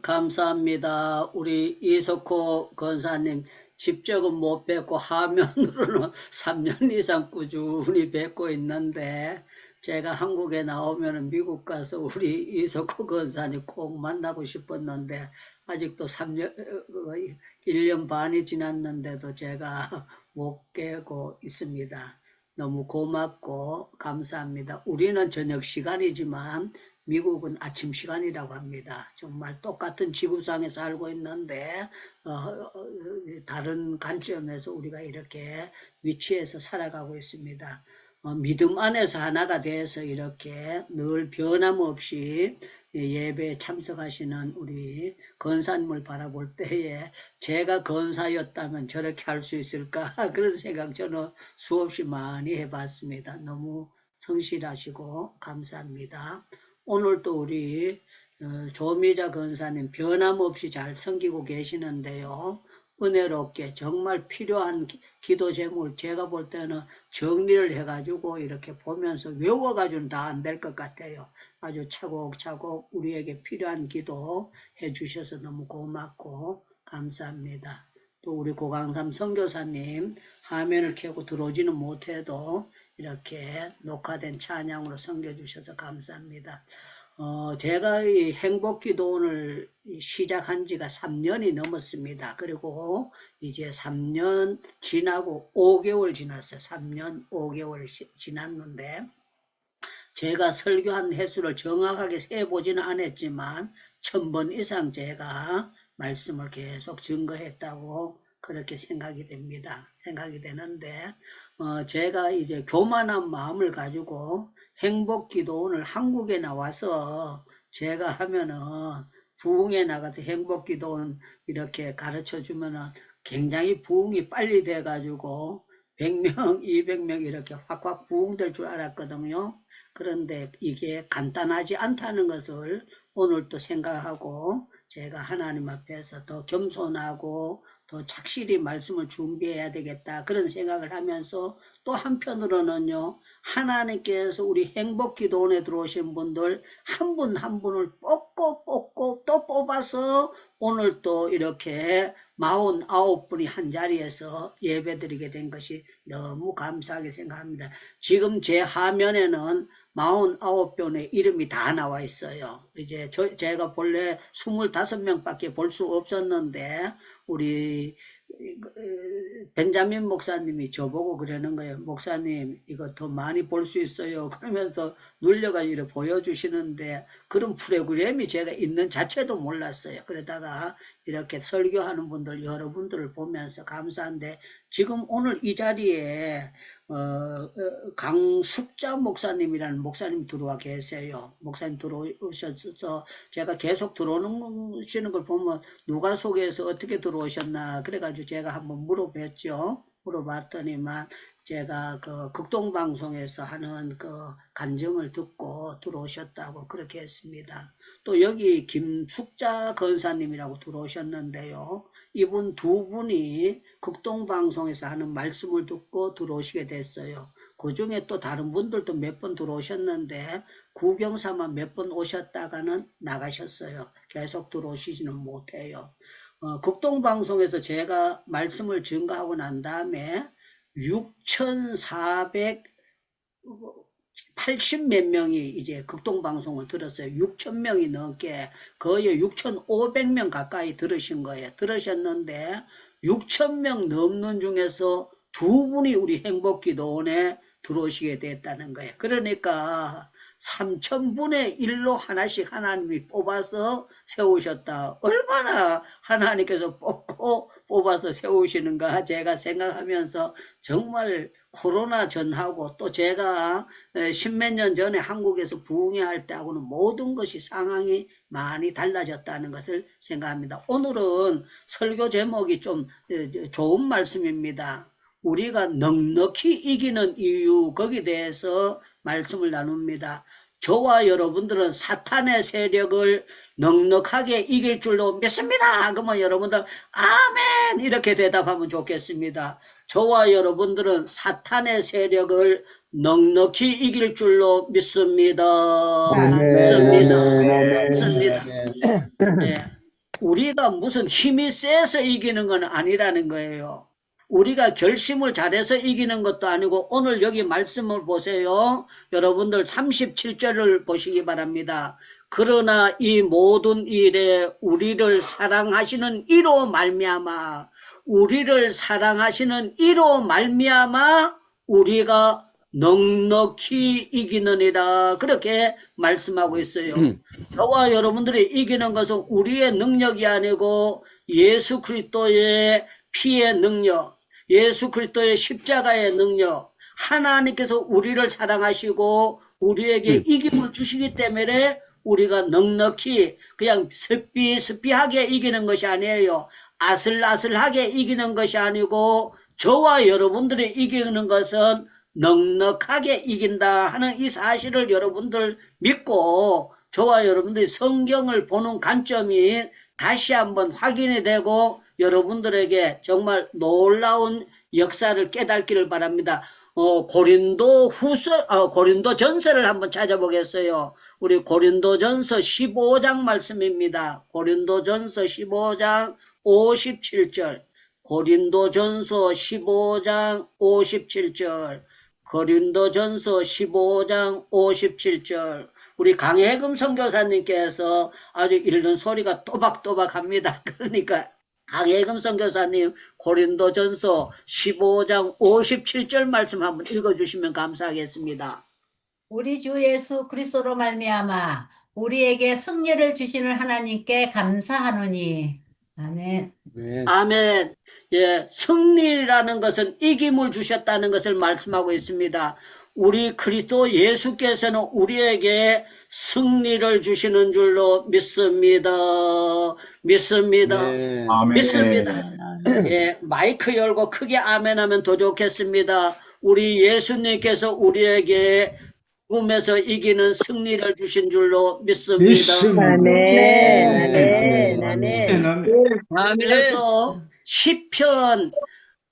감사합니다. 우리 이석호 권사님 직접은 못 뵙고 화면으로는 3년 이상 꾸준히 뵙고 있는데 제가 한국에 나오면 미국 가서 우리 이석호 권사님 꼭 만나고 싶었는데 아직도 1년 반이 지났는데도 제가 못 뵈고 있습니다. 너무 고맙고 감사합니다. 우리는 저녁 시간이지만 미국은 아침 시간이라고 합니다. 정말 똑같은 지구상에 살고 있는데 다른 관점에서 우리가 이렇게 위치해서 살아가고 있습니다. 믿음 안에서 하나가 돼서 이렇게 늘 변함없이 예배에 참석하시는 우리 권사님을 바라볼 때에 제가 권사였다면 저렇게 할 수 있을까 그런 생각 저는 수없이 많이 해봤습니다. 너무 성실하시고 감사합니다. 오늘도 우리 조미자 권사님 변함없이 잘 섬기고 계시는데요. 은혜롭게 정말 필요한 기도 제목을 제가 볼 때는 정리를 해가지고 이렇게 보면서 외워가지고는 다 안 될 것 같아요. 아주 차곡차곡 우리에게 필요한 기도 해주셔서 너무 고맙고 감사합니다. 또 우리 고강삼 선교사님 화면을 켜고 들어오지는 못해도 이렇게 녹화된 찬양으로 섬겨주셔서 감사합니다. 제가 이 행복기도원을 시작한 지가 3년이 넘었습니다. 그리고 이제 3년 지나고 5개월 지났어요. 3년 5개월 지났는데 제가 설교한 횟수를 정확하게 세보지는 않았지만 1000번 이상 제가 말씀을 계속 증거했다고 그렇게 생각이 됩니다. 생각이 되는데 제가 이제 교만한 마음을 가지고 행복기도원을 한국에 나와서 제가 하면은 부흥에 나가서 행복기도원 이렇게 가르쳐 주면은 굉장히 부흥이 빨리 돼가지고 100명, 200명 이렇게 확확 부흥될 줄 알았거든요. 그런데 이게 간단하지 않다는 것을 오늘 또 생각하고 제가 하나님 앞에서 더 겸손하고 더 착실히 말씀을 준비해야 되겠다 그런 생각을 하면서 또 한편으로는요 하나님께서 우리 행복기도원에 들어오신 분들 한 분 한 분을 뽑고 또 뽑아서 오늘 또 이렇게 49분이 한 자리에서 예배드리게 된 것이 너무 감사하게 생각합니다. 지금 제 화면에는 49분의 이름이 다 나와 있어요. 이제 제가 본래 25명밖에 볼 수 없었는데 우리 벤자민 목사님이 저보고 그러는 거예요. 목사님 이거 더 많이 볼 수 있어요. 그러면서 눌려가지고 이렇게 보여주시는데 그런 프로그램이 제가 있는 자체도 몰랐어요. 그러다가 이렇게 설교하는 분들 여러분들을 보면서 감사한데 지금 오늘 이 자리에 강숙자 목사님이라는 목사님 들어와 계세요. 목사님 들어오셔서 제가 계속 들어오시는 걸 보면 누가 소개해서 어떻게 들어오셨나 그래가지고 제가 한번 물어봤죠. 물어봤더니만 제가 그 극동방송에서 하는 그 간증을 듣고 들어오셨다고 그렇게 했습니다. 또 여기 김숙자 권사님이라고 들어오셨는데요. 이분 두 분이 극동방송에서 하는 말씀을 듣고 들어오시게 됐어요. 그 중에 또 다른 분들도 몇 번 들어오셨는데 구경삼아 몇 번 오셨다가는 나가셨어요. 계속 들어오시지는 못해요. 극동방송에서 제가 말씀을 증거하고 난 다음에 6,480 몇 명이 이제 극동방송을 들었어요. 6,000명이 넘게 거의 6,500명 가까이 들으신 거예요. 들으셨는데 6,000명 넘는 중에서 두 분이 우리 행복기도원에 들어오시게 됐다는 거예요. 그러니까 3,000분의 1로 하나씩 하나님이 뽑아서 세우셨다. 얼마나 하나님께서 뽑아서 세우시는가 제가 생각하면서 정말 코로나 전하고 또 제가 10몇 년 전에 한국에서 부흥회 할 때하고는 모든 것이 상황이 많이 달라졌다는 것을 생각합니다. 오늘은 설교 제목이 좀 좋은 말씀입니다. 우리가 넉넉히 이기는 이유 거기에 대해서 말씀을 나눕니다. 저와 여러분들은 사탄의 세력을 넉넉하게 이길 줄로 믿습니다. 그러면 여러분들 아멘 이렇게 대답하면 좋겠습니다. 저와 여러분들은 사탄의 세력을 넉넉히 이길 줄로 믿습니다. 믿습니다. 네. 우리가 무슨 힘이 세서 이기는 건 아니라는 거예요. 우리가 결심을 잘해서 이기는 것도 아니고 오늘 여기 말씀을 보세요. 여러분들 37절을 보시기 바랍니다. 그러나 이 모든 일에 우리를 사랑하시는 이로 말미암아 우리를 사랑하시는 이로 말미암아 우리가 넉넉히 이기느니라 그렇게 말씀하고 있어요. 저와 여러분들이 이기는 것은 우리의 능력이 아니고 예수 그리스도의 피의 능력, 예수 그리스도의 십자가의 능력, 하나님께서 우리를 사랑하시고 우리에게 이김을 주시기 때문에 우리가 넉넉히 그냥 스피스피하게 이기는 것이 아니에요. 아슬아슬하게 이기는 것이 아니고 저와 여러분들이 이기는 것은 넉넉하게 이긴다 하는 이 사실을 여러분들 믿고 저와 여러분들이 성경을 보는 관점이 다시 한번 확인이 되고 여러분들에게 정말 놀라운 역사를 깨닫기를 바랍니다. 고린도 전서를 한번 찾아보겠어요. 우리 고린도 전서 15장 말씀입니다. 고린도 전서 15장 57절. 고린도 전서 15장 57절. 고린도 전서 15장 57절. 우리 강혜금 선교사님께서 아주 읽는 소리가 또박또박합니다. 그러니까 강혜금 선교사님 고린도 전서 15장 57절 말씀 한번 읽어주시면 감사하겠습니다. 우리 주 예수 그리스도로 말미암아 우리에게 승리를 주시는 하나님께 감사하노니. 아멘. 네. 아멘. 예, 승리라는 것은 이김을 주셨다는 것을 말씀하고 있습니다. 우리 그리스도 예수께서는 우리에게 승리를 주시는 줄로 믿습니다. 믿습니다. 네. 믿습니다. 예, 마이크 열고 크게 아멘하면 더 좋겠습니다. 우리 예수님께서 우리에게 죽음에서 이기는 승리를 주신 줄로 믿습니다. 아멘. 그래서 시편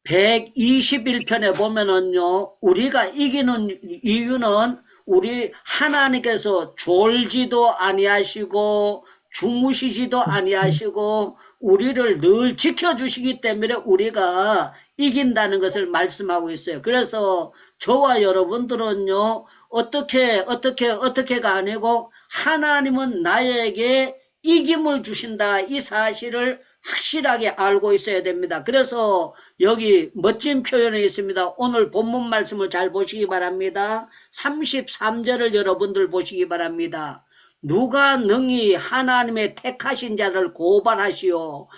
121편에 보면은요, 우리가 이기는 이유는 우리 하나님께서 졸지도 아니하시고 주무시지도 아니하시고 우리를 늘 지켜주시기 때문에 우리가 이긴다는 것을 말씀하고 있어요. 그래서 저와 여러분들은요, 어떻게가 아니고 하나님은 나에게 이김을 주신다. 이 사실을 확실하게 알고 있어야 됩니다. 그래서 여기 멋진 표현이 있습니다. 오늘 본문 말씀을 잘 보시기 바랍니다. 33절을 여러분들 보시기 바랍니다. 누가 능히 하나님의 택하신 자를 고발하시오.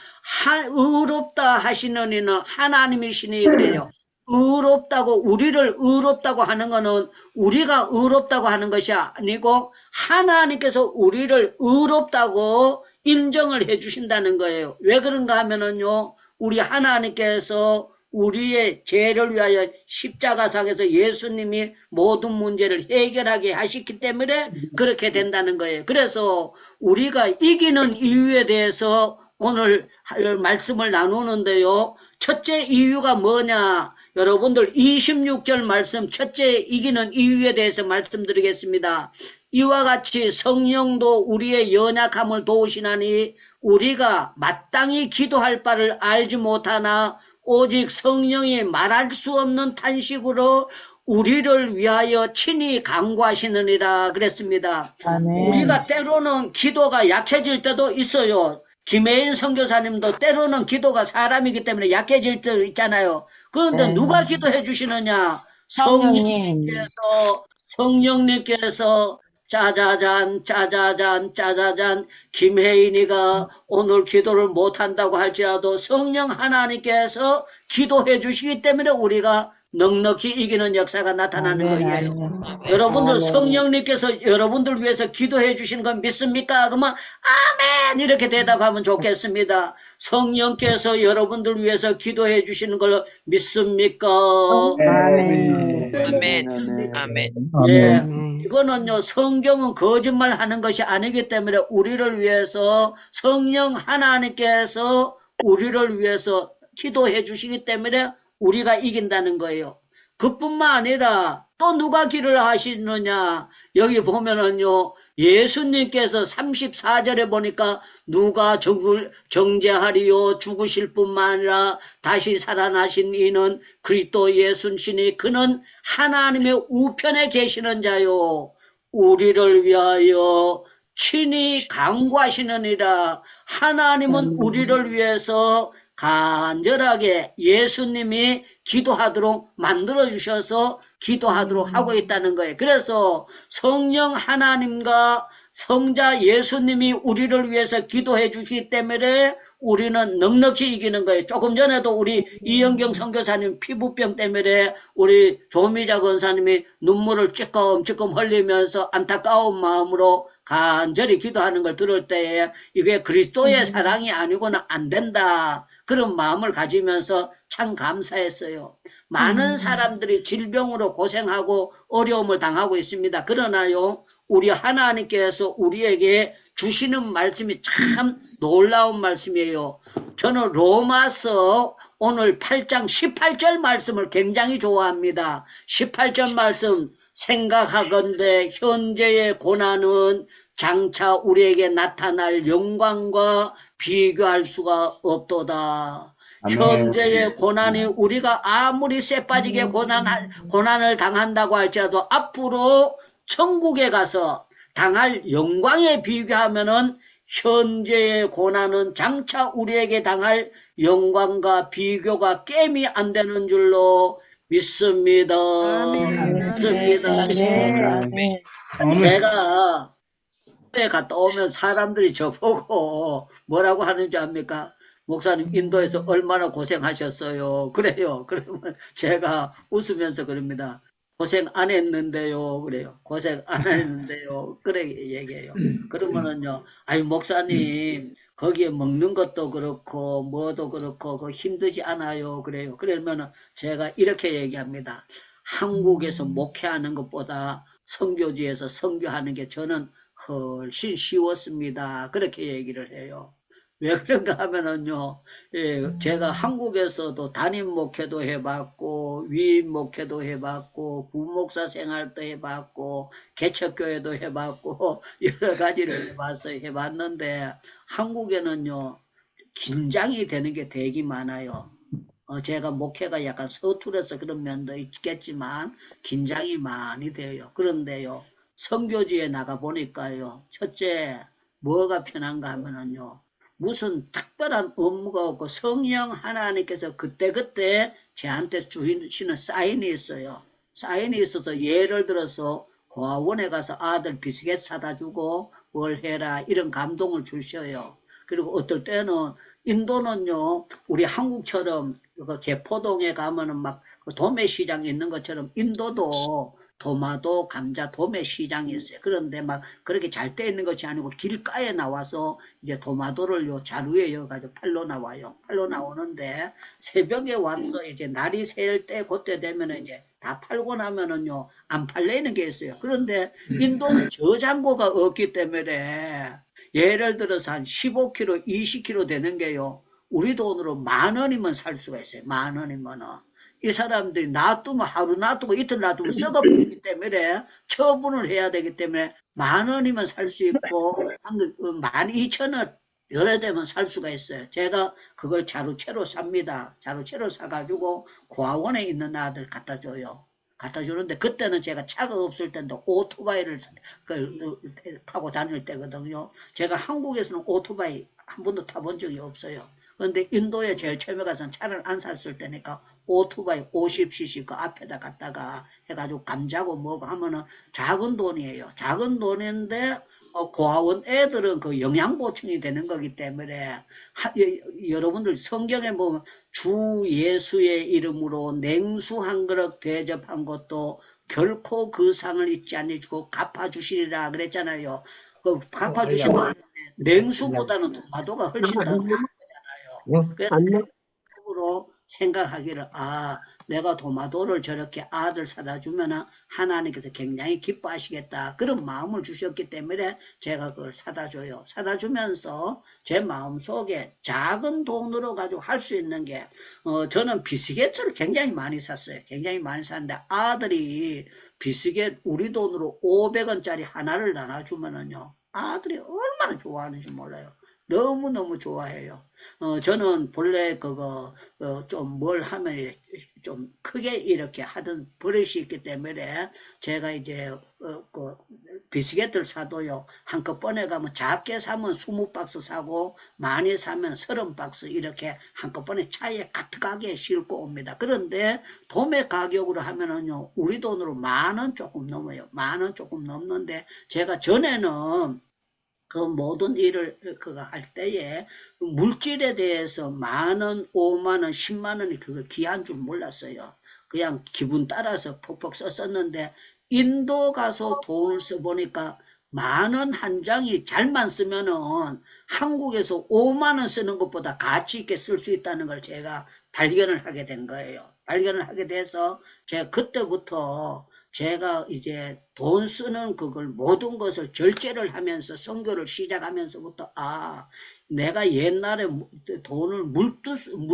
의롭다 하시는 이는 하나님이시니 그래요. 의롭다고 우리를 의롭다고 하는 것은 우리가 의롭다고 하는 것이 아니고 하나님께서 우리를 의롭다고 인정을 해 주신다는 거예요. 왜 그런가 하면은요, 우리 하나님께서 우리의 죄를 위하여 십자가상에서 예수님이 모든 문제를 해결하게 하셨기 때문에 그렇게 된다는 거예요. 그래서 우리가 이기는 이유에 대해서 오늘 말씀을 나누는데요. 첫째 이유가 뭐냐? 여러분들 26절 말씀 첫째 이기는 이유에 대해서 말씀드리겠습니다. 이와 같이 성령도 우리의 연약함을 도우시나니 우리가 마땅히 기도할 바를 알지 못하나 오직 성령이 말할 수 없는 탄식으로 우리를 위하여 친히 간구하시느니라 그랬습니다. 아멘. 우리가 때로는 기도가 약해질 때도 있어요. 김혜인 선교사님도 때로는 기도가 사람이기 때문에 약해질 때 있잖아요. 그런데 네. 누가 기도해 주시느냐? 성령님. 성령님께서 짜자잔 김혜인이가 오늘 기도를 못한다고 할지라도 성령 하나님께서 기도해 주시기 때문에 우리가 넉넉히 이기는 역사가 나타나는 거예요. 여러분들 성령님께서 여러분들 위해서 기도해 주시는 건 믿습니까? 그러면 아멘 이렇게 대답하면 좋겠습니다. 성령께서 여러분들 위해서 기도해 주시는 걸 믿습니까? 아멘. 아멘. 예, 이거는요 성경은 거짓말하는 것이 아니기 때문에 우리를 위해서 성령 하나님께서 우리를 위해서 기도해 주시기 때문에 우리가 이긴다는 거예요. 그뿐만 아니라 또 누가 길을 하시느냐? 여기 보면은요 예수님께서 34절에 보니까 누가 정죄하리요 죽으실 뿐만 아니라 다시 살아나신 이는 그리스도 예수시니 그는 하나님의 우편에 계시는 자요 우리를 위하여 친히 간구하시느니라. 하나님은 우리를 위해서 간절하게 예수님이 기도하도록 만들어 주셔서 기도하도록 하고 있다는 거예요. 그래서 성령 하나님과 성자 예수님이 우리를 위해서 기도해 주시기 때문에 우리는 넉넉히 이기는 거예요. 조금 전에도 우리 이영경 선교사님 피부병 때문에 우리 조미자 권사님이 눈물을 찔끔찔끔 흘리면서 안타까운 마음으로 간절히 기도하는 걸 들을 때에 이게 그리스도의 사랑이 아니고는 안 된다. 그런 마음을 가지면서 참 감사했어요. 많은 사람들이 질병으로 고생하고 어려움을 당하고 있습니다. 그러나요, 우리 하나님께서 우리에게 주시는 말씀이 참 놀라운 말씀이에요. 저는 로마서 오늘 8장 18절 말씀을 굉장히 좋아합니다. 18절 말씀 생각하건대 현재의 고난은 장차 우리에게 나타날 영광과 비교할 수가 없도다. 현재의 고난이 우리가 아무리 쎄빠지게 고난을 당한다고 할지라도 앞으로 천국에 가서 당할 영광에 비교하면은 현재의 고난은 장차 우리에게 당할 영광과 비교가 게임이 안 되는 줄로 믿습니다. 믿습니다. 제가 인도에 갔다 오면 사람들이 저보고 뭐라고 하는지 압니까? 목사님 인도에서 얼마나 고생하셨어요. 그래요. 그러면 제가 웃으면서 그럽니다. 고생 안 했는데요. 그래요. 고생 안 했는데요. 그래 얘기해요. 그러면은요. 아이 목사님 거기에 먹는 것도 그렇고 뭐도 그렇고 그 힘들지 않아요. 그래요. 그러면은 제가 이렇게 얘기합니다. 한국에서 목회하는 것보다 선교지에서 선교하는 게 저는 훨씬 쉬웠습니다. 그렇게 얘기를 해요. 왜 그런가 하면은요, 제가 한국에서도 담임 목회도 해봤고, 위임 목회도 해봤고, 부목사 생활도 해봤고, 개척교회도 해봤고, 여러 가지를 해봤는데, 한국에는요, 긴장이 되는 게 되게 많아요. 제가 목회가 약간 서툴어서 그런 면도 있겠지만, 긴장이 많이 돼요. 그런데요, 선교지에 나가 보니까요, 첫째, 뭐가 편한가 하면은요, 무슨 특별한 업무가 없고 성령 하나님께서 그때그때 저한테 주시는 사인이 있어요. 사인이 있어서 예를 들어서 고아원에 가서 아들 비스켓 사다 주고 뭘 해라 이런 감동을 주셔요. 그리고 어떨 때는 인도는요, 우리 한국처럼 그 개포동에 가면은 막 도매시장 있는 것처럼 인도도 도마도 감자 도매 시장이 있어요. 그런데 막 그렇게 잘 돼 있는 것이 아니고 길가에 나와서 이제 도마도를 요 자루에 여가지고 팔로 나와요. 팔로 나오는데 새벽에 와서 이제 날이 새일 때 그때 되면은 이제 다 팔고 나면은요 안 팔리는 게 있어요. 그런데 인도는 저장고가 없기 때문에 예를 들어서 한 15kg, 20kg 되는 게요. 우리 돈으로 10,000원이면 살 수가 있어요. 10,000원이면은. 이 사람들이 놔두면 하루 놔두고 이틀 놔두면 썩어버리기 때문에 처분을 해야 되기 때문에 10,000원이면 살 수 있고 12,000원 여러 대면 살 수가 있어요. 제가 그걸 자루채로 삽니다. 자루채로 사가지고 고아원에 있는 아들 갖다 줘요. 갖다 주는데 그때는 제가 차가 없을 때인데 오토바이를 타고 다닐 때거든요. 제가 한국에서는 오토바이 한 번도 타본 적이 없어요. 그런데 인도에 제일 처음에 가서는 차를 안 샀을 때니까 오토바이 50cc 그 앞에다 갖다가 해가지고 감자고 뭐고 하면은 작은 돈이에요. 작은 돈인데 고아원 애들은 그 영양 보충이 되는 거기 때문에 여러분들 성경에 보면 주 예수의 이름으로 냉수 한 그릇 대접한 것도 결코 그 상을 잊지 아니시고 갚아주시리라 그랬잖아요. 그 갚아주신다. 냉수보다는 토마토가 훨씬 더 나은 거잖아요. 그래서 생각하기를, 아, 내가 도마도를 저렇게 아들 사다 주면 하나님께서 굉장히 기뻐하시겠다. 그런 마음을 주셨기 때문에 제가 그걸 사다 줘요. 사다 주면서 제 마음 속에 작은 돈으로 가지고 할 수 있는 게, 저는 비스켓을 굉장히 많이 샀어요. 굉장히 많이 샀는데 아들이 비스켓 우리 돈으로 500원짜리 하나를 나눠주면은요, 아들이 얼마나 좋아하는지 몰라요. 너무너무 좋아해요. 저는 본래 그거, 좀 뭘 하면 좀 크게 이렇게 하던 버릇이 있기 때문에 제가 이제, 그, 비스켓을 사도요, 한꺼번에 가면 작게 사면 20박스 사고, 많이 사면 30박스 이렇게 한꺼번에 차에 가득하게 싣고 옵니다. 그런데 도매 가격으로 하면은요, 우리 돈으로 10,000원 조금 넘어요. 10,000원 조금 넘는데, 제가 전에는 그 모든 일을 그거 할 때에 물질에 대해서 10,000원, 50,000원, 100,000원이 그거 귀한 줄 몰랐어요. 그냥 기분 따라서 퍽퍽 썼었는데 인도 가서 돈을 써보니까 10,000원 한 장이 잘만 쓰면은 한국에서 50,000원 쓰는 것보다 가치 있게 쓸 수 있다는 걸 제가 발견을 하게 된 거예요. 발견을 하게 돼서 제가 그때부터 제가 이제 돈 쓰는 그걸 모든 것을 절제를 하면서 선교를 시작하면서부터, 아, 내가 옛날에 돈을 물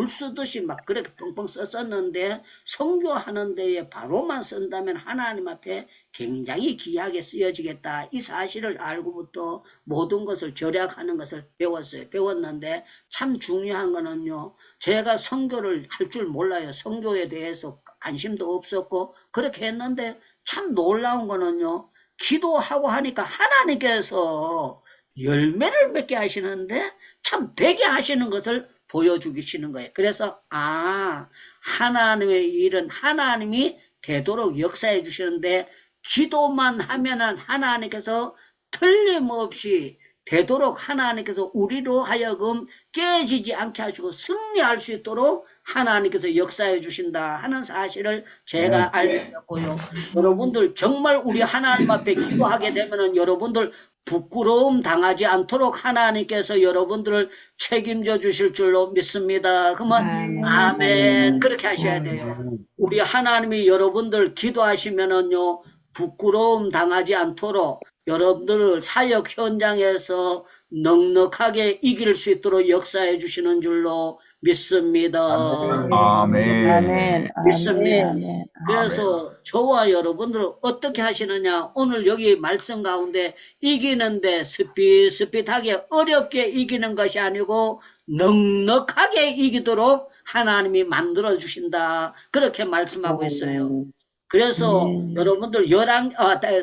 쓰듯이 막 그렇게 펑펑 썼었는데 선교하는 데에 바로만 쓴다면 하나님 앞에 굉장히 귀하게 쓰여지겠다. 이 사실을 알고부터 모든 것을 절약하는 것을 배웠어요. 배웠는데 참 중요한 거는요, 제가 선교를 할 줄 몰라요. 선교에 대해서 관심도 없었고 그렇게 했는데 참 놀라운 거는요, 기도하고 하니까 하나님께서 열매를 맺게 하시는데 참 되게 하시는 것을 보여주시는 거예요. 그래서, 아, 하나님의 일은 하나님이 되도록 역사해 주시는데 기도만 하면은 하나님께서 틀림없이 되도록 하나님께서 우리로 하여금 깨지지 않게 하시고 승리할 수 있도록 하나님께서 역사해 주신다 하는 사실을 제가 알게 되었고요. 여러분들 정말 우리 하나님 앞에 기도하게 되면은 여러분들 부끄러움 당하지 않도록 하나님께서 여러분들을 책임져 주실 줄로 믿습니다. 그러면 아멘 그렇게 하셔야 돼요. 우리 하나님이 여러분들 기도하시면은요, 부끄러움 당하지 않도록 여러분들을 사역 현장에서 넉넉하게 이길 수 있도록 역사해 주시는 줄로 믿습니다. 아멘. 믿습니다. 아멘. 그래서 저와 여러분들은 어떻게 하시느냐, 오늘 여기 말씀 가운데 이기는데 스핏스핏하게 어렵게 이기는 것이 아니고 넉넉하게 이기도록 하나님이 만들어 주신다, 그렇게 말씀하고 있어요. 그래서 여러분들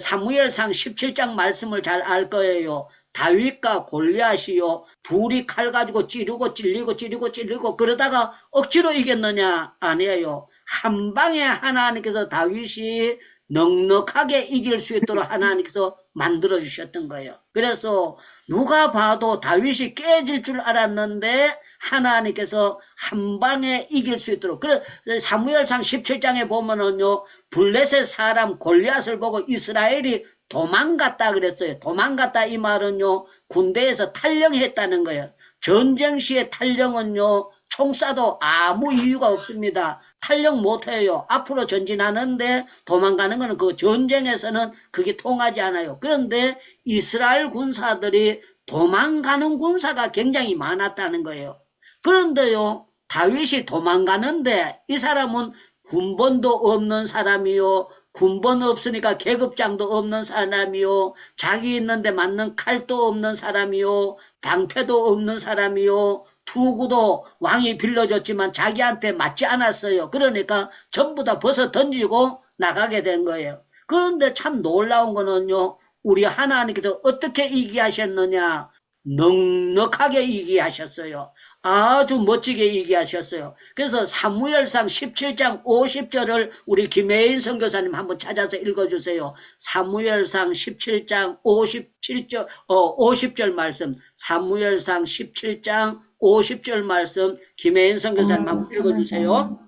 사무엘상 17장 말씀을 잘 알 거예요. 다윗과 골리앗이요, 둘이 칼 가지고 찌르고 찔리고 그러다가 억지로 이겼느냐? 아니에요. 한 방에 하나님께서 다윗이 넉넉하게 이길 수 있도록 하나님께서 만들어 주셨던 거예요. 그래서 누가 봐도 다윗이 깨질 줄 알았는데 하나님께서 한 방에 이길 수 있도록. 그래서 사무엘상 17장에 보면은요, 블레셋 사람 골리앗을 보고 이스라엘이 도망갔다 그랬어요. 도망갔다 이 말은요, 군대에서 탈영했다는 거예요. 전쟁 시에 탈영은요, 총 쏴도 아무 이유가 없습니다. 탈영 못해요. 앞으로 전진하는데 도망가는 거는 그 전쟁에서는 그게 통하지 않아요. 그런데 이스라엘 군사들이 도망가는 군사가 굉장히 많았다는 거예요. 그런데요, 다윗이 도망가는데 이 사람은 군번도 없는 사람이요, 군번 없으니까 계급장도 없는 사람이요, 자기 있는데 맞는 칼도 없는 사람이요, 방패도 없는 사람이요, 투구도 왕이 빌려줬지만 자기한테 맞지 않았어요. 그러니까 전부 다 벗어 던지고 나가게 된 거예요. 그런데 참 놀라운 거는요, 우리 하나님께서 어떻게 이기게 하셨느냐? 넉넉하게 이기게 하셨어요. 아주 멋지게 이기게 하셨어요. 그래서 사무엘상 17장 50절을 우리 김혜인 선교사님 한번 찾아서 읽어주세요. 사무엘상 17장 50절 말씀, 사무엘상 17장 50절 말씀, 김혜인 선교사님 한번 읽어주세요.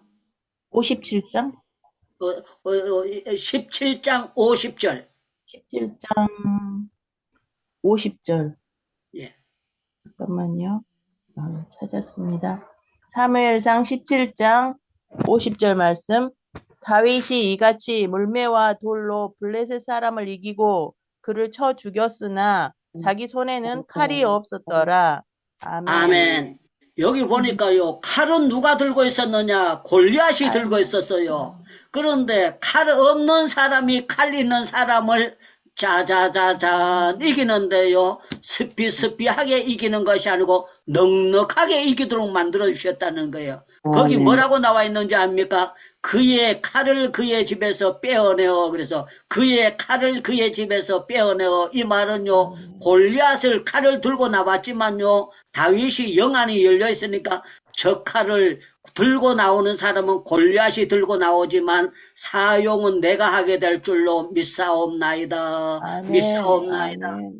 57장? 17장 50절. 17장 50절. 예. 잠깐만요. 찾았습니다. 사무엘상 17장 50절 말씀. 다윗이 이같이 물매와 돌로 블레셋 사람을 이기고 그를 쳐 죽였으나 자기 손에는 칼이 없었더라. 아멘. 아멘. 여기 보니까요, 칼은 누가 들고 있었느냐? 골리앗이 들고 있었어요. 그런데 칼 없는 사람이 칼 있는 사람을 자자자자 이기는데요, 스피스피하게 이기는 것이 아니고 넉넉하게 이기도록 만들어 주셨다는 거예요. 거기 뭐라고 나와 있는지 압니까? 그의 칼을 그의 집에서 빼어내어. 그래서 그의 칼을 그의 집에서 빼어내어. 이 말은요, 골리앗을 칼을 들고 나왔지만요, 다윗이 영안이 열려 있으니까 저 칼을 들고 나오는 사람은 골리앗이 들고 나오지만 사용은 내가 하게 될 줄로 믿사옵나이다. 아멘. 믿사옵나이다. 아멘.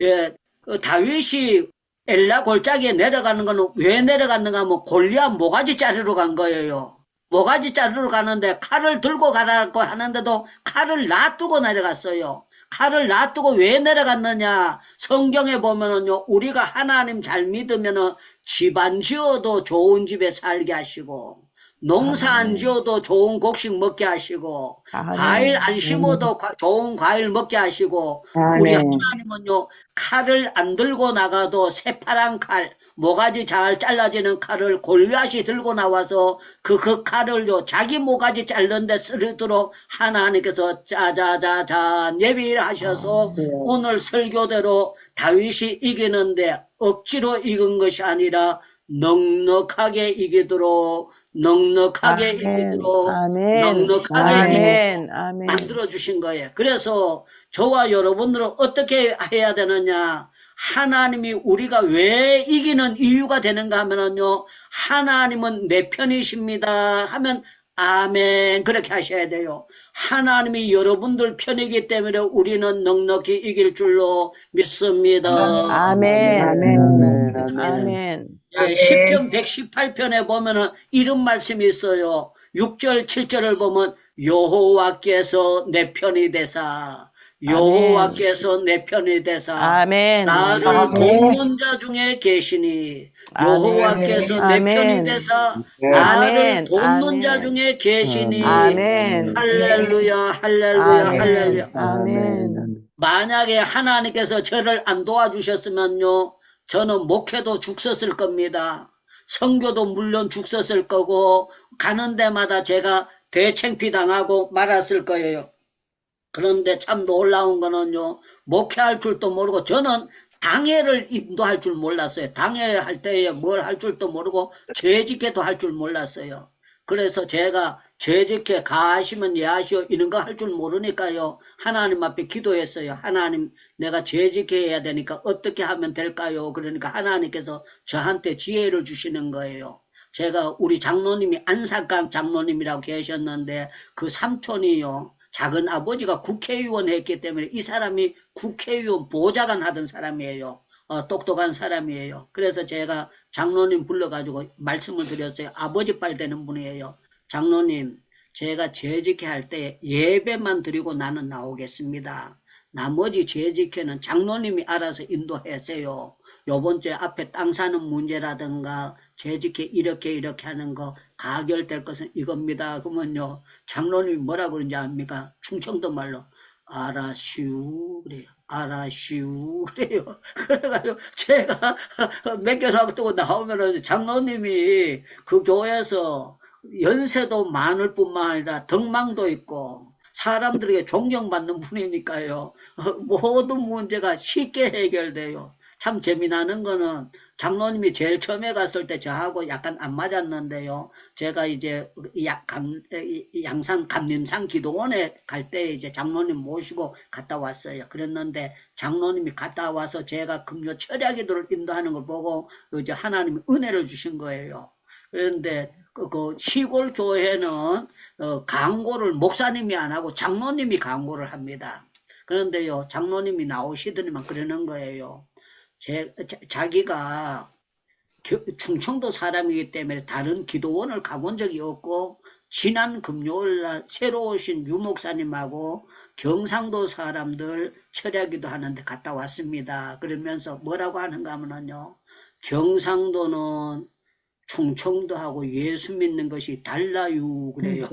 예, 다윗이 엘라 골짜기에 내려가는 거는 왜 내려갔는가 하면 골리앗 모가지 자르러 간 거예요. 모가지 자르러 가는데 칼을 들고 가라고 하는데도 칼을 놔두고 내려갔어요. 칼을 놔두고 왜 내려갔느냐? 성경에 보면은요, 우리가 하나님 잘 믿으면은 집안 지어도 좋은 집에 살게 하시고, 농사 안 지어도 좋은 곡식 먹게 하시고, 과일 안 심어도 좋은 과일 먹게 하시고, 우리 하나님은요, 칼을 안 들고 나가도 새파란 칼, 모가지 잘 잘라지는 칼을 골리앗이 들고 나와서 그 칼을요, 자기 모가지 자르는데 쓰도록 하나님께서 짜자자자 예비를 하셔서 오늘 설교대로 다윗이 이기는데 억지로 이긴 것이 아니라 넉넉하게 이기도록 넉넉하게 이기도록 넉넉하게 만들어 주신 거예요. 그래서 저와 여러분들은 어떻게 해야 되느냐? 하나님이 우리가 왜 이기는 이유가 되는가 하면은요, 하나님은 내 편이십니다 하면 아멘 그렇게 하셔야 돼요. 하나님이 여러분들 편이기 때문에 우리는 넉넉히 이길 줄로 믿습니다. 아멘. 아멘. 아멘. 예, 시편 118편에 보면은 이런 말씀이 있어요. 6절 7절을 보면 여호와께서 내 편이 되사, 여호와께서 내 편이 되사, 아멘. 나를 돕는 자 중에 계시니, 여호와께서 내 편이 되사 나를 돕는 자 중에 계시니. 아멘. 할렐루야 할렐루야 할렐루야. 아멘. 만약에 하나님께서 저를 안 도와주셨으면요, 저는 목회도 죽었을 겁니다. 선교도 물론 죽었을 거고 가는 데마다 제가 대창피당하고 말았을 거예요. 그런데 참 놀라운 거는요, 목회할 줄도 모르고 저는 당회를 인도할 줄 몰랐어요. 당회 할 때에 뭘 할 줄도 모르고 재직회도 할 줄 몰랐어요. 그래서 제가 재직회 가시면 예하시오 이런 거 할 줄 모르니까요, 하나님 앞에 기도했어요. 하나님, 내가 재직회 해야 되니까 어떻게 하면 될까요? 그러니까 하나님께서 저한테 지혜를 주시는 거예요. 제가 우리 장로님이 안삭강 장로님이라고 계셨는데 그 삼촌이요, 작은 아버지가 국회의원 했기 때문에 이 사람이 국회의원 보좌관 하던 사람이에요. 똑똑한 사람이에요. 그래서 제가 장로님 불러가지고 말씀을 드렸어요. 아버지 빨 되는 분이에요. 장로님, 제가 재직회 할 때 예배만 드리고 나는 나오겠습니다. 나머지 재직회는 장로님이 알아서 인도하세요. 요번 주에 앞에 땅 사는 문제라든가 재직회 이렇게 하는 거 가결될 것은 이겁니다. 그러면요, 장로님이 뭐라고 그러는지 압니까? 충청도 말로 알아슈 그래요. 알아슈 그래요. 그래가지고 제가 맡겨놓고 나오면은 장로님이 그 교회에서 연세도 많을 뿐만 아니라 덕망도 있고 사람들에게 존경받는 분이니까요, 모든 문제가 쉽게 해결돼요. 참 재미나는 거는 장로님이 제일 처음에 갔을 때 저하고 약간 안 맞았는데요, 제가 이제 양산 감림산 기도원에 갈 때 이제 장로님 모시고 갔다 왔어요. 그랬는데 장로님이 갔다 와서 제가 금요 철야 기도를 인도하는 걸 보고 이제 하나님이 은혜를 주신 거예요. 그런데 그 시골 교회는 강고를 목사님이 안 하고 장로님이 강고를 합니다. 그런데요, 장로님이 나오시더니만 그러는 거예요. 자기가 충청도 사람이기 때문에 다른 기도원을 가본 적이 없고 지난 금요일날 새로 오신 유목사님하고 경상도 사람들 철야기도 하는데 갔다 왔습니다. 그러면서 뭐라고 하는가 하면요, 경상도는 충청도하고 예수 믿는 것이 달라요 그래요.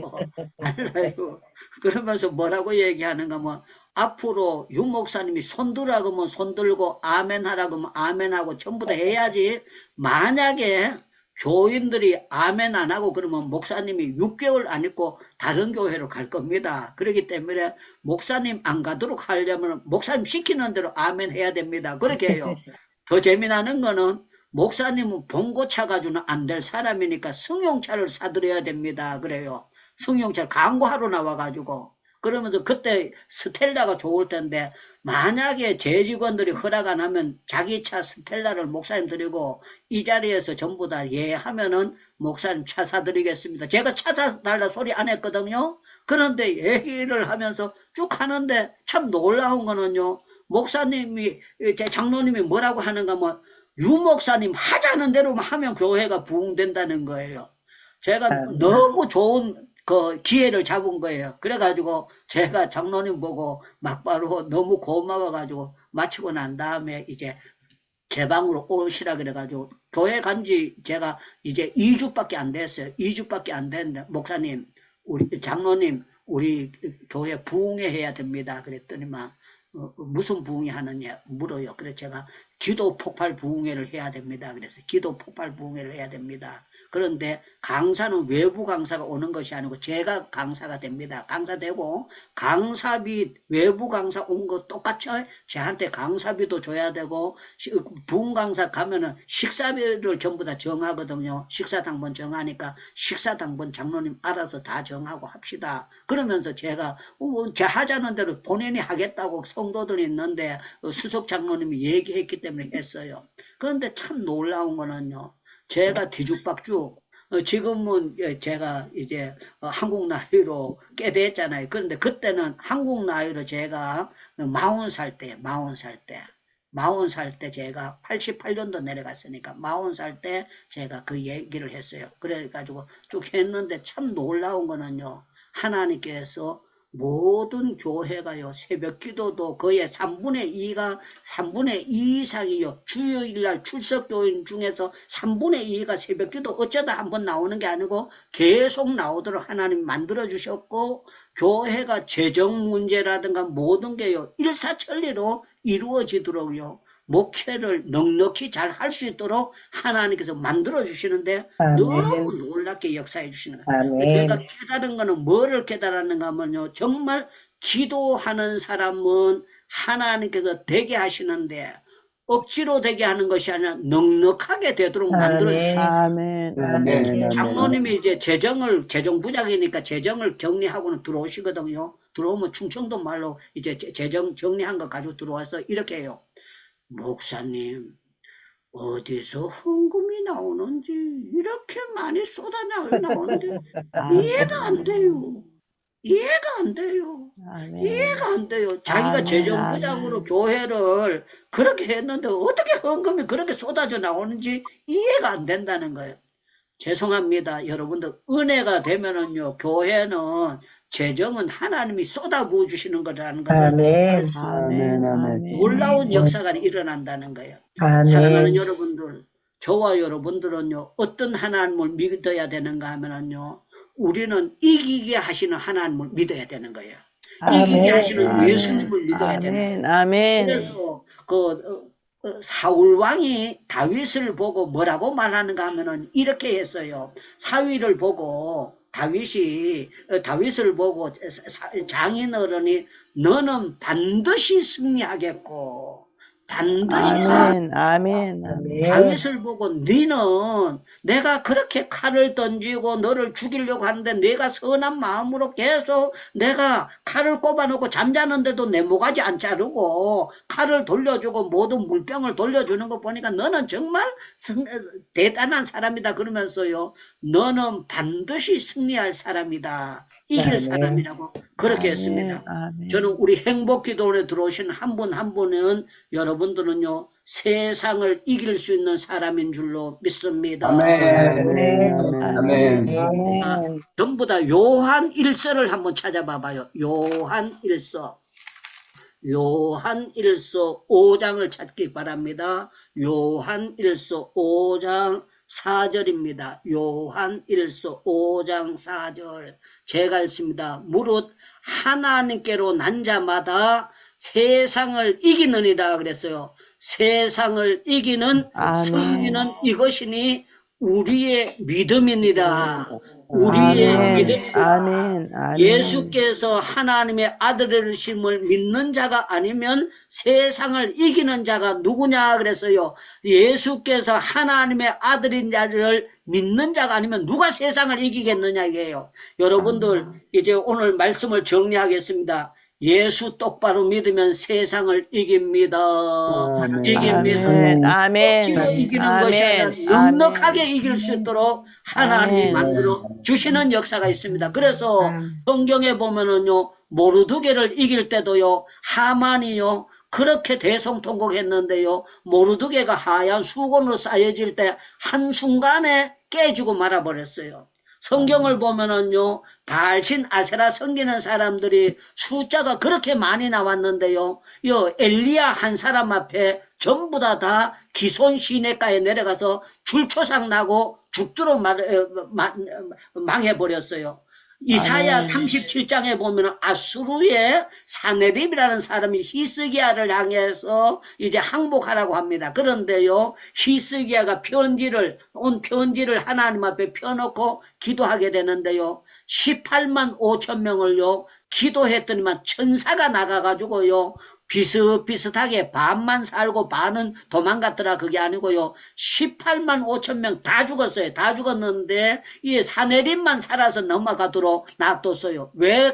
달라요. 그러면서 뭐라고 얘기하는가 뭐 앞으로 유 목사님이 손들라고 하면 손들고 아멘하라고 하면 아멘하고 전부 다 해야지. 만약에 교인들이 아멘 안 하고 그러면 목사님이 6개월 안 있고 다른 교회로 갈 겁니다. 그렇기 때문에 목사님 안 가도록 하려면 목사님 시키는 대로 아멘 해야 됩니다. 그렇게 해요. 더 재미나는 거는 목사님은 봉고차 가지고는 안 될 사람이니까 승용차를 사드려야 됩니다. 그래요. 승용차 광고하러 나와가지고. 그러면서 그때 스텔라가 좋을 텐데 만약에 제 직원들이 허락 안 하면 자기 차 스텔라를 목사님 드리고 이 자리에서 전부 다 예 하면은 목사님 차 사드리겠습니다. 제가 차 사달라 소리 안 했거든요. 그런데 얘기를 하면서 쭉 하는데 참 놀라운 거는요. 목사님이 제 장로님이 뭐라고 하는가 뭐 유 목사님 하자는 대로만 하면 교회가 부흥된다는 거예요. 제가 너무 좋은 그 기회를 잡은 거예요. 그래가지고 제가 장로님 보고 막바로 너무 고마워가지고 마치고 난 다음에 이제 개방으로 오시라 그래가지고 교회 간지 제가 이제 2주밖에 안 됐어요. 2주밖에 안 됐는데 목사님, 우리 장로님, 우리 교회 부흥회 해야 됩니다. 그랬더니만 무슨 부흥회 하느냐 물어요. 그래서 제가 기도 폭발 부흥회를 해야 됩니다. 그래서 기도 폭발 부흥회를 해야 됩니다. 그런데 강사는 외부 강사가 오는 것이 아니고 제가 강사가 됩니다. 강사되고 강사비 외부 강사 온 거 똑같죠? 저한테 강사비도 줘야 되고 부흥 강사 가면은 식사비를 전부 다 정하거든요. 식사당번 정하니까 식사당번 장로님 알아서 다 정하고 합시다. 그러면서 제가 제 하자는 대로 본인이 하겠다고 성도들이 있는데 수석 장로님이 얘기했기 때문에 했어요. 그런데 참 놀라운 거는요. 제가 뒤죽박죽 지금은 제가 이제 한국 나이로 꽤 됐잖아요. 그런데 그때는 한국 나이로 제가 40살 때 제가 88년도 내려갔으니까 40살 때 제가 그 얘기를 했어요. 그래가지고 쭉 했는데 참 놀라운 거는요. 하나님께서 모든 교회가요, 새벽 기도도 거의 3분의 2 이상이요, 주요일날 출석교인 중에서 3분의 2가 새벽 기도 어쩌다 한번 나오는 게 아니고 계속 나오도록 하나님 만들어주셨고, 교회가 재정 문제라든가 모든 게요, 일사천리로 이루어지도록요, 목회를 넉넉히 잘 할 수 있도록 하나님께서 만들어주시는데 너무 놀랍게 역사해 주시는 거예요. 제가 깨달은 거는 뭐를 깨달았는가 하면요. 정말 기도하는 사람은 하나님께서 되게 하시는데 억지로 되게 하는 것이 아니라 넉넉하게 되도록 만들어주시는 거예요. 아멘. 장로님이 이제 재정부장이니까 재정을 정리하고는 들어오시거든요. 들어오면 충청도 말로 이제 재정 정리한 거 가지고 들어와서 이렇게 해요. 목사님, 어디서 헌금이 나오는지 이렇게 많이 나오는데 이해가 안 돼요. 이해가 안 돼요. 이해가 안 돼요. 자기가 재정부장으로 교회를 그렇게 했는데 어떻게 헌금이 그렇게 쏟아져 나오는지 이해가 안 된다는 거예요. 죄송합니다. 여러분들 은혜가 되면은요, 교회는 재정은 하나님이 쏟아부어 주시는 거라는 것을 알수 놀라운 역사가 일어난다는 거예요. 사랑하는 여러분들, 저와 여러분들은요, 어떤 하나님을 믿어야 되는가 하면은요, 우리는 이기게 하시는 하나님을 믿어야 되는 거예요. 이기게 하시는 예수님을 믿어야 되는 거예요. 그래서 사울 왕이 다윗을 보고 뭐라고 말하는가 하면은 이렇게 했어요. 사위를 보고 다윗을 보고 장인어른이 너는 반드시 승리하겠고 반드시 다윗을 보고 너는 내가 그렇게 칼을 던지고 너를 죽이려고 하는데 내가 선한 마음으로 계속 내가 칼을 꼽아놓고 잠자는데도 내 모가지 안 자르고 칼을 돌려주고 모든 물병을 돌려주는 거 보니까 너는 정말 대단한 사람이다 그러면서요. 너는 반드시 승리할 사람이다. 이길 사람이라고 그렇게 했습니다. 저는 우리 행복기도원에 들어오신 한 분 한 분은 여러분들은요 세상을 이길 수 있는 사람인 줄로 믿습니다. 아멘. 전부 다 요한 1서를 한번 찾아봐봐요. 요한 1서 5장을 찾기 바랍니다. 요한 1서 5장 4절입니다. 요한 1서 5장 4절 제가 읽습니다. 무릇 하나님께로 난 자마다 세상을 이기느니라 그랬어요. 세상을 이기는 아멘. 승리는 이것이니 우리의 믿음이니라. 우리의 아멘. 믿음이니라. 아멘. 아멘. 예수께서 하나님의 아들이심을 믿는 자가 아니면 세상을 이기는 자가 누구냐 그랬어요. 예수께서 하나님의 아들인 자를 믿는 자가 아니면 누가 세상을 이기겠느냐 이게요. 여러분들 이제 오늘 말씀을 정리하겠습니다. 예수 똑바로 믿으면 세상을 이깁니다. 아멘. 이깁니다. 아멘. 아멘. 억지로 이기는 아멘. 것이 아니라 아멘. 넉넉하게 이길 수 있도록 하나님이 아멘. 만들어 주시는 역사가 있습니다. 그래서 성경에 보면은요, 모르드게를 이길 때도요, 하만이요, 그렇게 대성통곡했는데요, 모르드게가 하얀 수건으로 쌓여질 때 한순간에 깨지고 말아버렸어요. 성경을 보면은요, 바알신 아세라 섬기는 사람들이 숫자가 그렇게 많이 나왔는데요, 엘리야 한 사람 앞에 전부 다 기손 시내가에 내려가서 줄초상 나고 죽도록 망해버렸어요. 이사야 아멘. 37장에 보면 아수르의 사네립이라는 사람이 히스기야를 향해서 이제 항복하라고 합니다. 그런데요, 히스기야가 온 편지를 하나님 앞에 펴놓고 기도하게 되는데요, 18만 5천 명을요, 기도했더니만 천사가 나가가지고요, 비슷비슷하게 반만 살고 반은 도망갔더라. 그게 아니고요, 18만 5천 명 다 죽었어요. 다 죽었는데 이 사내림만 살아서 넘어가도록 놔뒀어요. 왜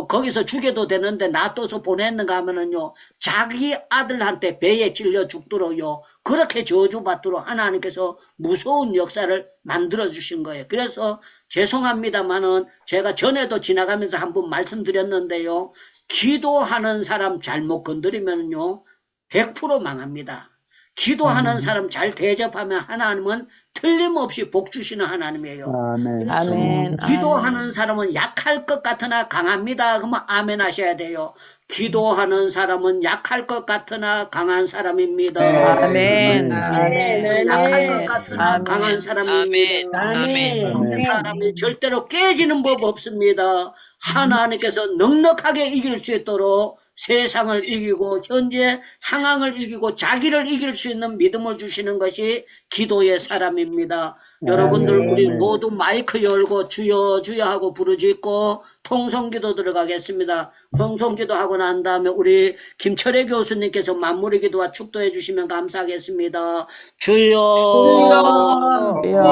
거기서 죽여도 되는데 놔둬서 보냈는가 하면은요, 자기 아들한테 배에 찔려 죽도록요, 그렇게 저주받도록 하나님께서 무서운 역사를 만들어 주신 거예요. 그래서 죄송합니다만은 제가 전에도 지나가면서 한번 말씀드렸는데요, 기도하는 사람 잘못 건드리면요 100% 망합니다. 기도하는 사람 잘 대접하면 하나님은 틀림없이 복 주시는 하나님이에요. 아멘. 아멘. 기도하는 사람은 약할 것 같으나 강합니다. 그러면 아멘 하셔야 돼요. 기도하는 사람은 약할 것 같으나 강한 사람입니다. 아멘. 아멘. 약할 것 같으나 아멘. 강한 사람입니다. 아멘. 사람이 절대로 깨지는 법 없습니다. 하나님께서 넉넉하게 이길 수 있도록 세상을 이기고 현재 상황을 이기고 자기를 이길 수 있는 믿음을 주시는 것이 기도의 사람입니다. 여러분들 우리 모두 마이크 열고 주여 주여 하고 부르짖고 통성기도 들어가겠습니다. 통성기도 하고 난 다음에 우리 김철애 교수님께서 마무리 기도와 축도해 주시면 감사하겠습니다. 주여 주여.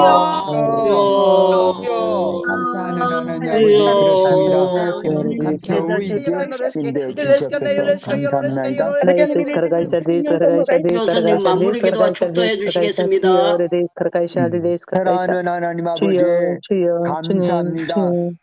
감사하는 하나님 주여. 아버지 그렇습니다. 교수님 마무리 기도와 축도해 주시겠습니다. 사랑하는 하나님 아버지 감사합니다.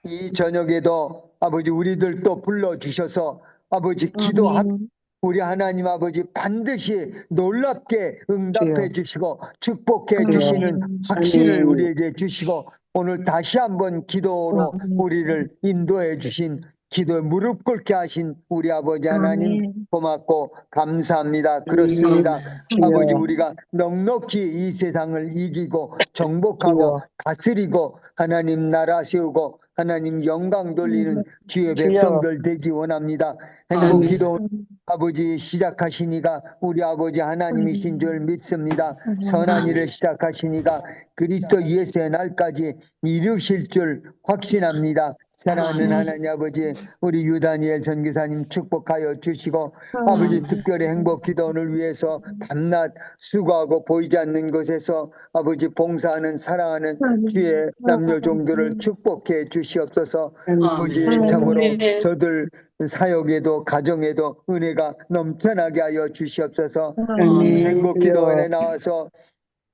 이 저녁에도 아버지 우리들 또 불러주셔서 아버지 기도합니다. 우리 하나님 아버지 반드시 놀랍게 응답해 주시고 축복해 주시는 확신을 우리에게 주시고 오늘 다시 한번 기도로 우리를 인도해 주신 기도에 무릎 꿇게 하신 우리 아버지 하나님 고맙고 감사합니다. 그렇습니다. 아버지 우리가 넉넉히 이 세상을 이기고 정복하고 다스리고 하나님 나라 세우고 하나님 영광 돌리는 주의 백성들 되기 원합니다. 행복 기도 아버지 시작하시니까 우리 아버지 하나님이신 줄 믿습니다. 선한 일을 시작하시니까 그리스도 예수의 날까지 이루실 줄 확신합니다. 사랑하는 하나님 아버지 우리 유다니엘 선교사님 축복하여 주시고 아버지 특별히 행복 기도원을 위해서 밤낮 수고하고 보이지 않는 곳에서 아버지 봉사하는 사랑하는 주의 남녀 종들을 축복해 주시옵소서. 아버지 참으로 저들 사역에도 가정에도 은혜가 넘쳐나게 하여 주시옵소서. 행복 기도원에 나와서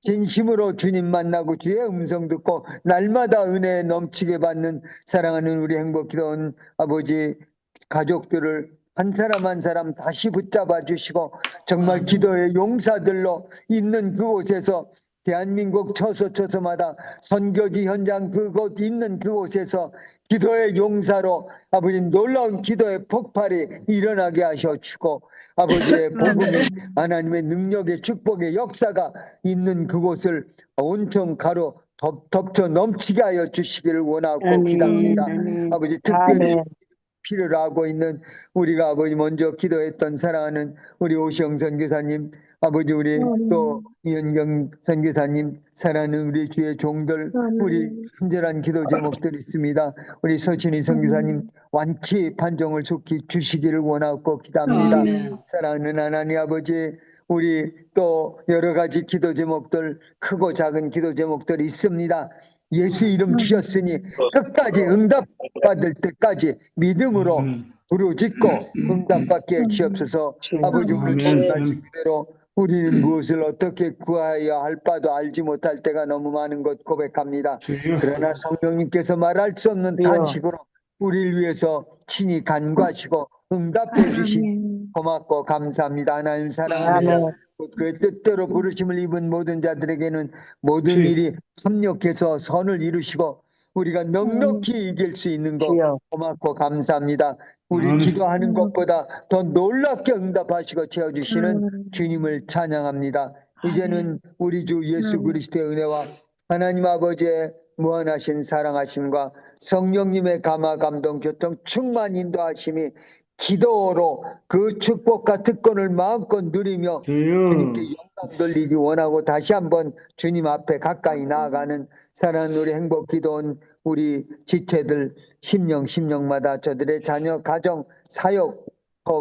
진심으로 주님 만나고 주의 음성 듣고 날마다 은혜 넘치게 받는 사랑하는 우리 행복기도원 아버지 가족들을 한 사람 한 사람 다시 붙잡아 주시고 정말 기도의 용사들로 있는 그곳에서 대한민국 처소처소마다 선교지 현장 그곳 있는 그곳에서 기도의 용사로 아버지 놀라운 기도의 폭발이 일어나게 하셔주고 아버지의 복음이 하나님의 능력의 축복의 역사가 있는 그곳을 온통 가로 덮쳐 넘치게 하여 주시기를 원하고 기도합니다. 아버지 특별히 필요로 하고 있는 우리가 아버지 먼저 기도했던 사랑하는 우리 오시영 선교사님, 아버지 우리 또 이현경 선교사님, 사랑하는 우리 주의 종들, 우리 친절한 기도 제목들이 있습니다. 우리 서신희 선교사님 완치 판정을 속히 주시기를 원하고 기도합니다. 아멘. 사랑하는 하나님 아버지, 우리 또 여러 가지 기도 제목들, 크고 작은 기도 제목들이 있습니다. 예수 이름 주셨으니 끝까지 응답받을 때까지 믿음으로 부르짖고 응답받게 주옵소서. 아버지 오늘 주신 말씀 그대로 우리는 무엇을 어떻게 구하여야 할 바도 알지 못할 때가 너무 많은 것 고백합니다. 그러나 성령님께서 말할 수 없는 탄식으로 우리를 위해서 친히 간과하시고 응답해 주시니 고맙고 감사합니다. 하나님 사랑합니다. 그 뜻대로 부르심을 입은 모든 자들에게는 모든 일이 협력해서 선을 이루시고 우리가 넉넉히 이길 수 있는 것 고맙고 감사합니다. 우리 기도하는 것보다 더 놀랍게 응답하시고 채워주시는 주님을 찬양합니다. 이제는 우리 주 예수 그리스도의 은혜와 하나님 아버지의 무한하신 사랑하심과 성령님의 감화 감동 교통 충만 인도하심이 기도로 그 축복과 특권을 마음껏 누리며 주님께 영광 돌리기 원하고 다시 한번 주님 앞에 가까이 나아가는 사랑하는 우리 행복 기도원 우리 지체들 심령마다 저들의 자녀 가정 사역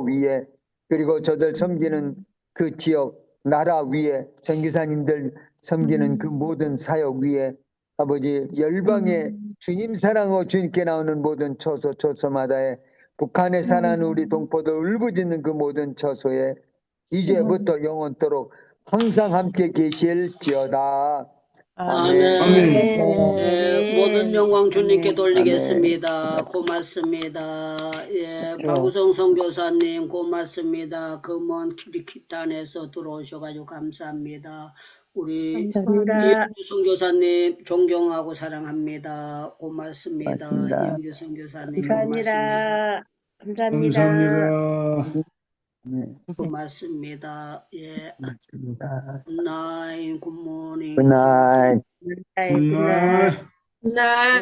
위에 그리고 저들 섬기는 그 지역 나라 위에 선교사님들 섬기는 그 모든 사역 위에 아버지 열방의 주님 사랑하고 주님께 나오는 모든 처소마다에 북한에 사는 우리 동포들 울부짖는 그 모든 처소에 이제부터 영원토록 항상 함께 계실지어다. 아멘. 예, 모든 영광 주님께 돌리겠습니다. 고맙습니다. 예, 박우성 선교사님 고맙습니다. 그 먼 키리키탄에서 들어오셔가지고 감사합니다. 우리 이영주 선교사님 존경하고 사랑합니다. 고맙습니다. 이영주 선교사님 고맙습니다. 감사합니다. 고맙습니다. 예. 고맙습니다. 굿나잇, 굿모닝. 굿나잇. 굿나잇. 나